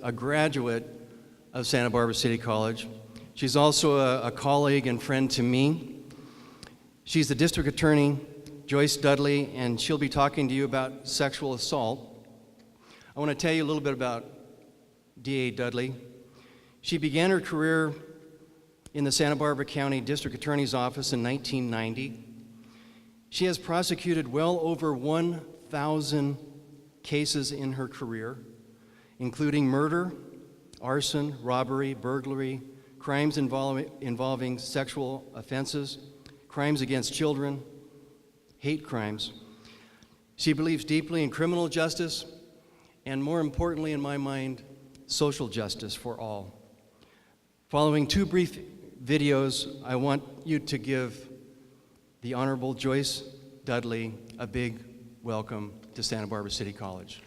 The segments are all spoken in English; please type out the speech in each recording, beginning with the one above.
a graduate of Santa Barbara City College. She's also a colleague and friend to me. She's the district attorney, Joyce Dudley, and she'll be talking to you about sexual assault. I want to tell you a little bit about DA Dudley. She began her career in the Santa Barbara County District Attorney's Office in 1990. She has prosecuted well over 1,000 cases in her career, including murder, arson, robbery, burglary, crimes involving sexual offenses, crimes against children, hate crimes. She believes deeply in criminal justice, and more importantly, in my mind, social justice for all. Following two brief videos, I want you to give the Honorable Joyce Dudley a big welcome to Santa Barbara City College.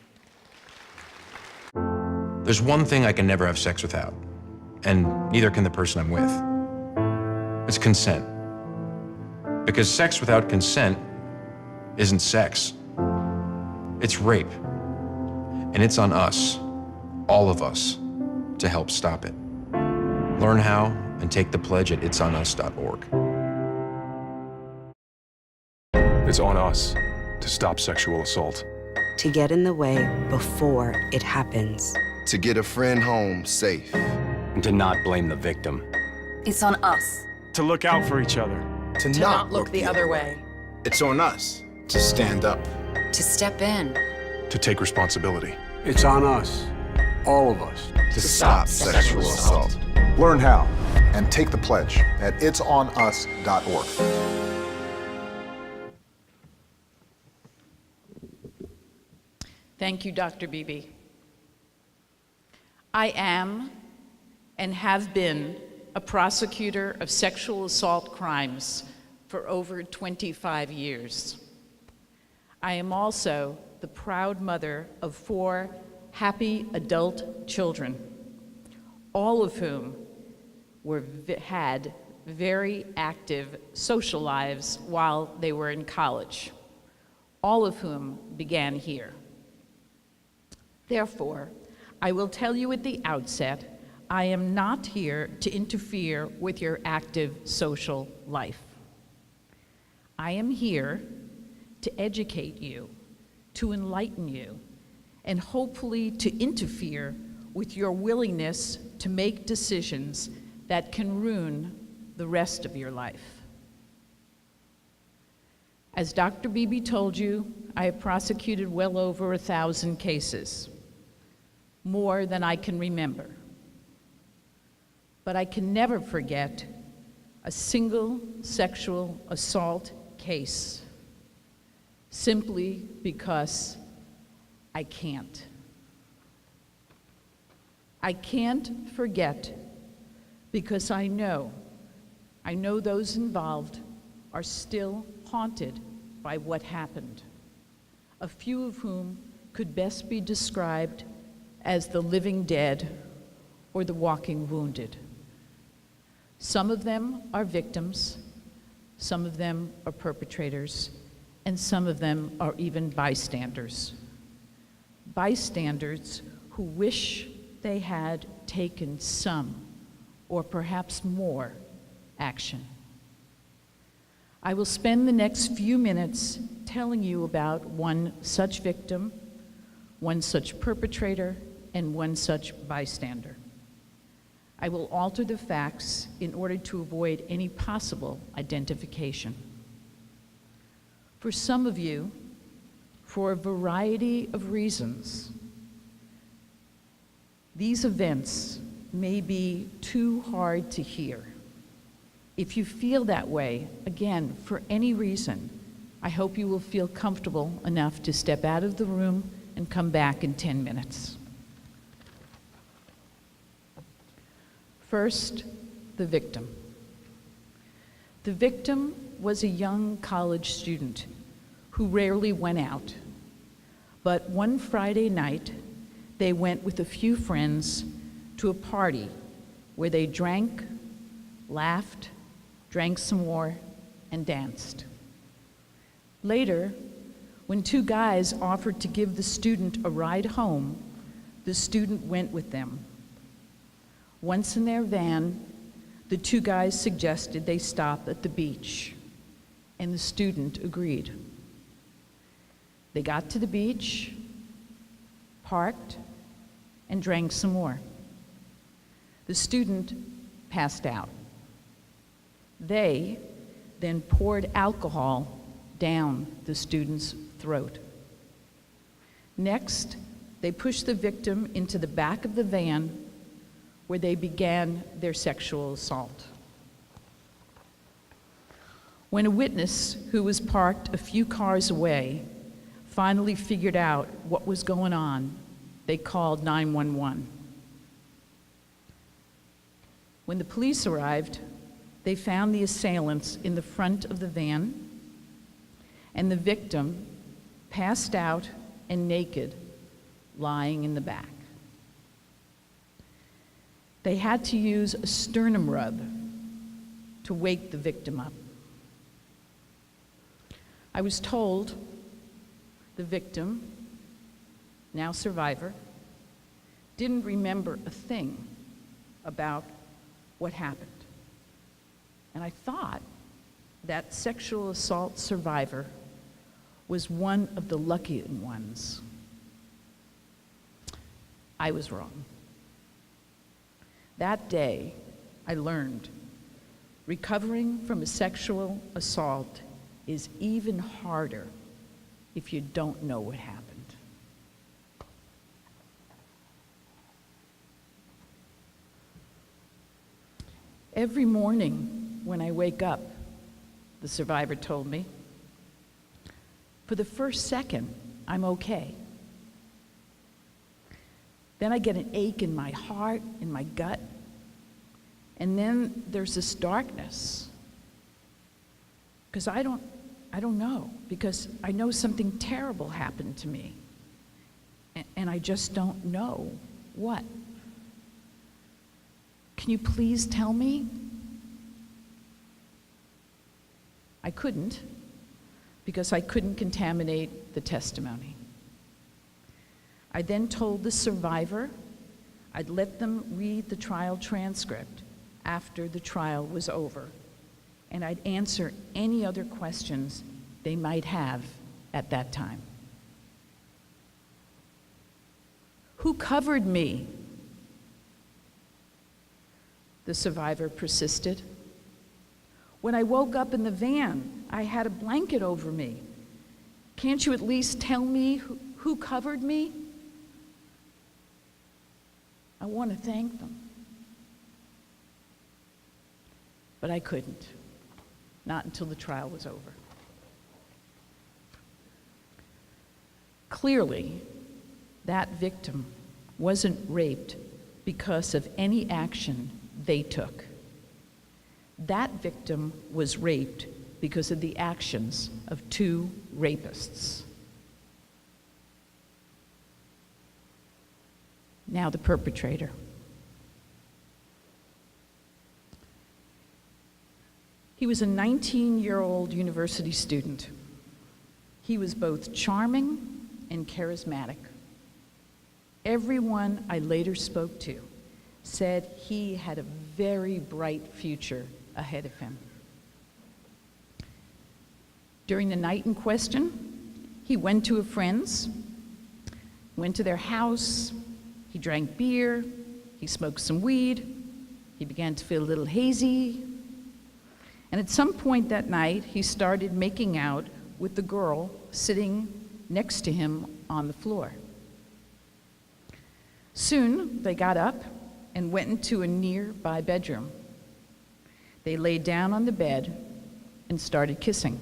There's one thing I can never have sex without, and neither can the person I'm with. It's consent. Because sex without consent isn't sex. It's rape. And it's on us, all of us, to help stop it. Learn how and take the pledge at itsonus.org. It's on us to stop sexual assault. To get in the way before it happens. To get a friend home safe. And to not blame the victim. It's on us. To look out for each other. To not look the other way. It's on us to stand up. To step in. To take responsibility. It's on us, all of us, to stop sexual assault. Learn how and take the pledge at itsonus.org. Thank you, Dr. Beebe. I am and have been a prosecutor of sexual assault crimes for over 25 years. I am also the proud mother of 4 happy adult children, all of whom had very active social lives while they were in college, all of whom began here. Therefore, I will tell you at the outset, I am not here to interfere with your active social life. I am here to educate you, to enlighten you, and hopefully to interfere with your willingness to make decisions that can ruin the rest of your life. As Dr. Beebe told you, I have prosecuted well over 1,000 cases, more than I can remember. But I can never forget a single sexual assault case, simply because I can't. I can't forget because I know those involved are still haunted by what happened, a few of whom could best be described as the living dead or the walking wounded. Some of them are victims, some of them are perpetrators, and some of them are even bystanders. Bystanders who wish they had taken some, or perhaps more, action. I will spend the next few minutes telling you about one such victim, one such perpetrator, and one such bystander. I will alter the facts in order to avoid any possible identification. For some of you, for a variety of reasons, these events may be too hard to hear. If you feel that way, again, for any reason, I hope you will feel comfortable enough to step out of the room and come back in 10 minutes. First, the victim. The victim was a young college student who rarely went out. But one Friday night, they went with a few friends to a party where they drank, laughed, drank some more, and danced. Later, when 2 guys offered to give the student a ride home, the student went with them. Once in their van, the two guys suggested they stop at the beach, and the student agreed. They got to the beach, parked, and drank some more. The student passed out. They then poured alcohol down the student's throat. Next, they pushed the victim into the back of the van where they began their sexual assault. When a witness who was parked a few cars away finally figured out what was going on, they called 911. When the police arrived, they found the assailants in the front of the van and the victim passed out and naked, lying in the back. They had to use a sternum rub to wake the victim up. I was told the victim, now survivor, didn't remember a thing about what happened. And I thought that sexual assault survivor was one of the lucky ones. I was wrong. That day, I learned recovering from a sexual assault is even harder if you don't know what happened. Every morning when I wake up, the survivor told me, for the first second, I'm okay. Then I get an ache in my heart, in my gut, and then there's this darkness. Because I don't know, because I know something terrible happened to me, and I just don't know what. Can you please tell me? I couldn't, because I couldn't contaminate the testimony. I then told the survivor I'd let them read the trial transcript after the trial was over, and I'd answer any other questions they might have at that time. Who covered me? The survivor persisted. When I woke up in the van, I had a blanket over me. Can't you at least tell me who covered me? I want to thank them. But I couldn't, not until the trial was over. Clearly, that victim wasn't raped because of any action they took. That victim was raped because of the actions of two rapists. Now the perpetrator. He was a 19-year-old university student. He was both charming and charismatic. Everyone I later spoke to said he had a very bright future ahead of him. During the night in question, he went to a friend's, went to their house, he drank beer, he smoked some weed, he began to feel a little hazy, and at some point that night, he started making out with the girl sitting next to him on the floor. Soon, they got up and went into a nearby bedroom. They laid down on the bed and started kissing.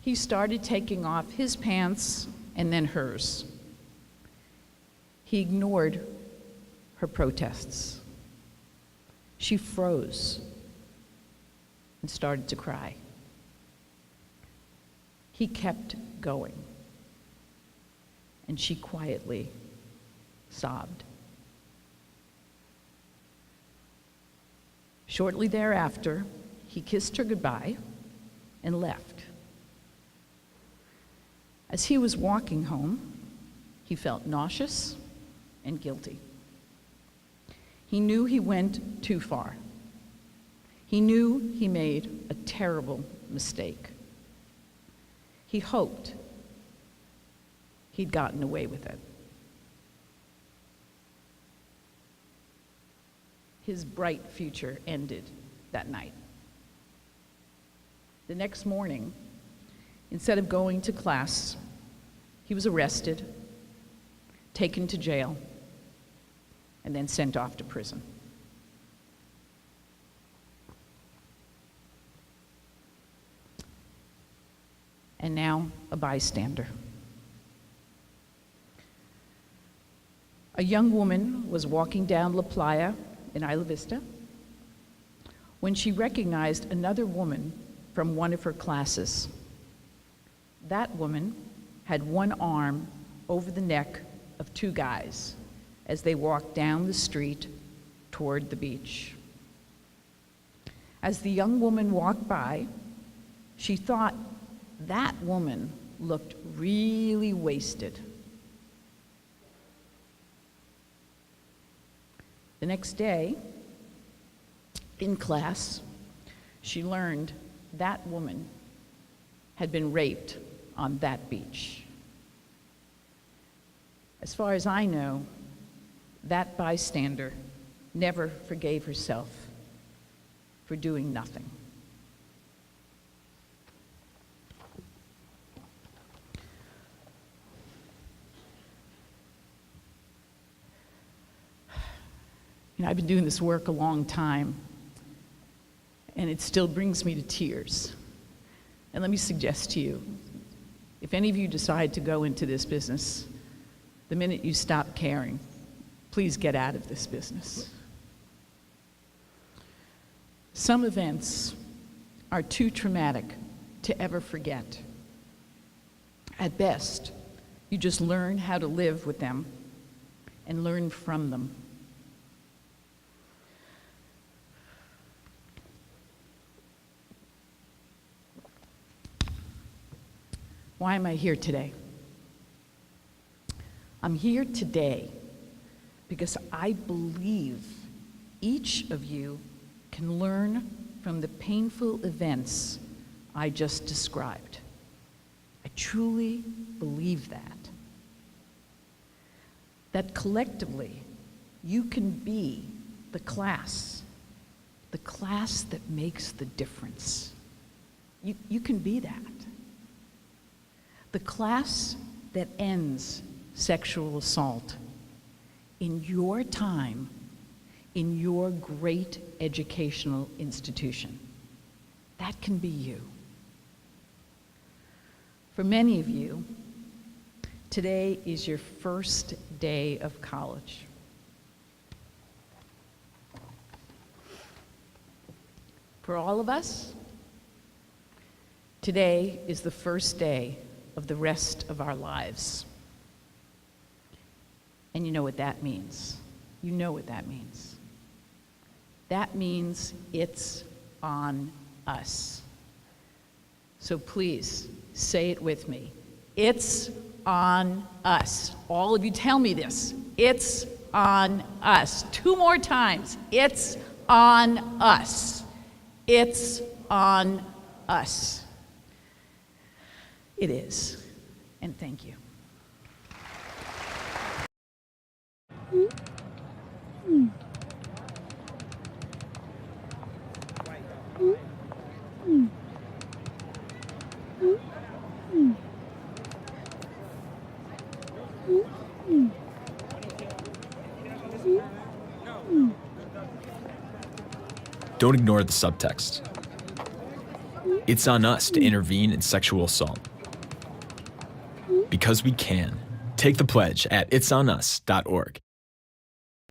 He started taking off his pants and then hers. He ignored her protests. She froze and started to cry. He kept going, and she quietly sobbed. Shortly thereafter, he kissed her goodbye and left. As he was walking home, he He felt nauseous and guilty. He knew he went too far. He knew he made a terrible mistake. He hoped he'd gotten away with it. His bright future ended that night. The next morning, instead of going to class, he was arrested, taken to jail, and then sent off to prison. And now a bystander. A young woman was walking down La Playa in Isla Vista when she recognized another woman from one of her classes. That woman had one arm over the neck of two guys as they walked down the street toward the beach. As the young woman walked by, she thought that woman looked really wasted. The next day, in class, she learned that woman had been raped on that beach. As far as I know, that bystander never forgave herself for doing nothing. You know, I've been doing this work a long time, and it still brings me to tears. And let me suggest to you, if any of you decide to go into this business, the minute you stop caring, please get out of this business. Some events are too traumatic to ever forget. At best, you just learn how to live with them and learn from them. Why am I here today? I'm here today because I believe each of you can learn from the painful events I just described. I truly believe that. That collectively, you can be the class that makes the difference. You can be that. The class that ends sexual assault in your time, in your great educational institution. That can be you. For many of you, today is your first day of college. For all of us, today is the first day of the rest of our lives. And you know what that means. You know what that means. That means it's on us. So please, say it with me. It's on us. All of you tell me this. It's on us. 2 more times. It's on us. It's on us. It is. And thank you. Don't ignore the subtext. It's on us to intervene in sexual assault. Because we can. Take the pledge at itsonus.org.